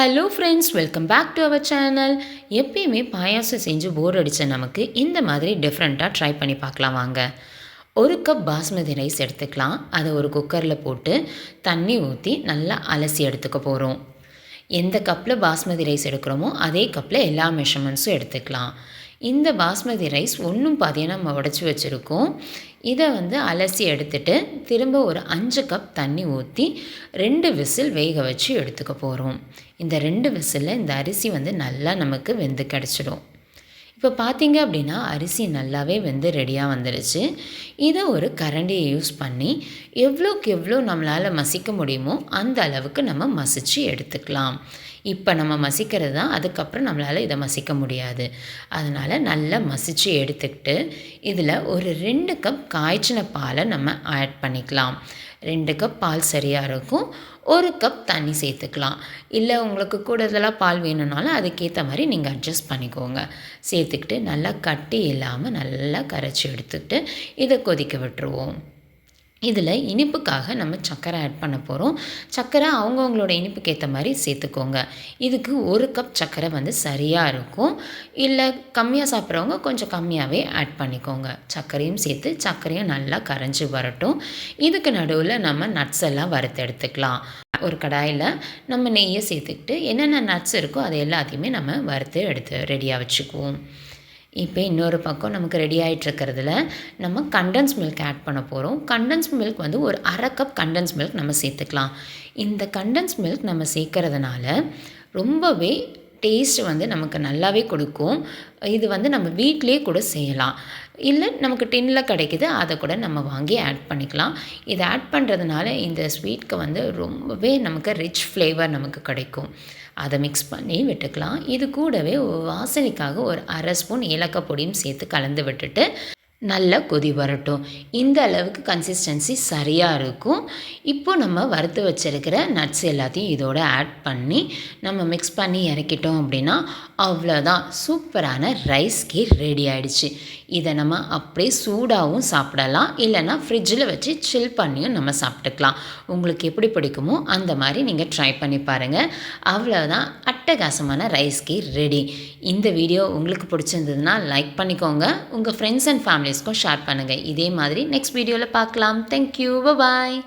Hello friends, welcome back to our channel. எப்பயுமே பாயாசம் செஞ்சு போர் அடித்த நமக்கு இந்த மாதிரி டிஃப்ரெண்ட்டாக ட்ரை பண்ணி பார்க்கலாம் வாங்க. ஒரு கப் பாஸ்மதி ரைஸ் எடுத்துக்கலாம். அதை ஒரு குக்கரில் போட்டு தண்ணி ஊற்றி நல்லா அலசி எடுத்துக்க போகிறோம். எந்த கப்பில் பாஸ்மதி ரைஸ் எடுக்கிறோமோ அதே கப்பில் எல்லா மெஷர்மெண்ட்ஸும் எடுத்துக்கலாம். இந்த பாஸ்மதி ரைஸ் ஒன்றும் பாதியாக நம்ம உடச்சி வச்சுருக்கோம். இதை அலசி எடுத்துட்டு திரும்ப ஒரு 5 கப் தண்ணி ஊற்றி 2 விசில் வேக வச்சு எடுத்துக்க போகிறோம். இந்த 2 விசிலில் இந்த அரிசி நல்லா நமக்கு வெந்து கிடச்சிடும். இப்போ பார்த்தீங்க அப்படின்னா அரிசி நல்லாவே ரெடியாக வந்துடுச்சு. இதை ஒரு கரண்டியை யூஸ் பண்ணி எவ்வளோக்கு எவ்வளோ நம்மளால் மசிக்க முடியுமோ அந்த அளவுக்கு நம்ம மசித்து எடுத்துக்கலாம். இப்போ நம்ம மசிக்கிறது தான், அதுக்கப்புறம் நம்மளால் இதை மசிக்க முடியாது. அதனால் நல்லா மசித்து எடுத்துக்கிட்டு இதில் ஒரு 2 கப் காய்ச்சின பாலை நம்ம ஆட் பண்ணிக்கலாம். 2 கப் பால் சரியாக இருக்கும். 1 கப் தண்ணி சேர்த்துக்கலாம். இல்லை உங்களுக்கு கூடுதலாக பால் வேணும்னாலும் அதுக்கேற்ற மாதிரி நீங்கள் அட்ஜஸ்ட் பண்ணிக்கோங்க. சேர்த்துக்கிட்டு நல்லா கட்டி இல்லாமல் நல்லா கரைச்சி எடுத்துக்கிட்டு இதை கொதிக்க விட்டுருவோம். இதில் இனிப்புக்காக நம்ம சர்க்கரை ஆட் பண்ண போகிறோம். சர்க்கரை அவங்கவுங்களோட இனிப்புக்கு ஏற்ற மாதிரி சேர்த்துக்கோங்க. இதுக்கு 1 கப் சர்க்கரை சரியாக இருக்கும். இல்லை கம்மியாக சாப்பிட்றவங்க கொஞ்சம் கம்மியாகவே ஆட் பண்ணிக்கோங்க. சர்க்கரையும் சேர்த்து சர்க்கரையும் நல்லா கரைஞ்சி வரட்டும். இதுக்கு நடுவில் நம்ம நட்ஸ் எல்லாம் வறுத்து எடுத்துக்கலாம். ஒரு கடாயில் நம்ம நெய்யை சேர்த்துக்கிட்டு என்னென்ன நட்ஸ் இருக்கோ அது எல்லாத்தையுமே நம்ம வறுத்து எடுத்து ரெடியாக வச்சுக்குவோம். இப்போ இன்னொரு பக்கம் நமக்கு ரெடி ஆகிட்டுருக்கிறதுல நம்ம கண்டன்ஸ் மில்க் ஆட் பண்ண போகிறோம். கண்டன்ஸ் மில்க் ஒரு 1/2 கப் கண்டன்ஸ் மில்க் நம்ம சேர்த்துக்கலாம். இந்த கண்டன்ஸ் மில்க் நம்ம சேர்க்கறதுனால ரொம்பவே டேஸ்ட் நமக்கு நல்லாவே கொடுக்கும். இது நம்ம வீட்டிலே கூட செய்யலாம். இல்லை நமக்கு டின்னில் கிடைக்கிது, அதை கூட நம்ம வாங்கி ஆட் பண்ணிக்கலாம். இதை ஆட் பண்ணுறதுனால இந்த ஸ்வீட்க்கு ரொம்பவே நமக்கு ரிச் ஃப்ளேவர் நமக்கு கிடைக்கும். அதை மிக்ஸ் பண்ணி விட்டுக்கலாம். இது கூடவே வாசனைக்காக ஒரு 1/2 ஸ்பூன் ஏலக்காய் பொடியும் சேர்த்து கலந்து விட்டுட்டு நல்லா கொதி வரட்டும். இந்த அளவுக்கு கன்சிஸ்டன்சி சரியாக இருக்கும். இப்போ நம்ம வறுத்து வச்சுருக்கிற நட்ஸ் எல்லாத்தையும் இதோட ஆட் பண்ணி நம்ம மிக்ஸ் பண்ணி இறக்கிட்டோம் அப்படின்னா அவ்வளோதான், சூப்பரான ரைஸ் கீர் ரெடி ஆகிடுச்சு. இதை நம்ம அப்படியே சூடாகவும் சாப்பிடலாம், இல்லைனா ஃப்ரிட்ஜில் வச்சு சில் பண்ணியும் நம்ம சாப்பிட்டுக்கலாம். உங்களுக்கு எப்படி பிடிக்குமோ அந்த மாதிரி நீங்கள் ட்ரை பண்ணி பாருங்கள். அவ்வளோதான், அட்டகாசமான ரைஸ் கீர் ரெடி. இந்த வீடியோ உங்களுக்கு பிடிச்சிருந்ததுன்னா லைக் பண்ணிக்கோங்க. உங்கள் ஃப்ரெண்ட்ஸ் அண்ட் ஃபேமிலிஸ்க்கும் ஷேர் பண்ணுங்கள். இதே மாதிரி நெக்ஸ்ட் வீடியோவில் பார்க்கலாம். தேங்க்யூ, பாய்.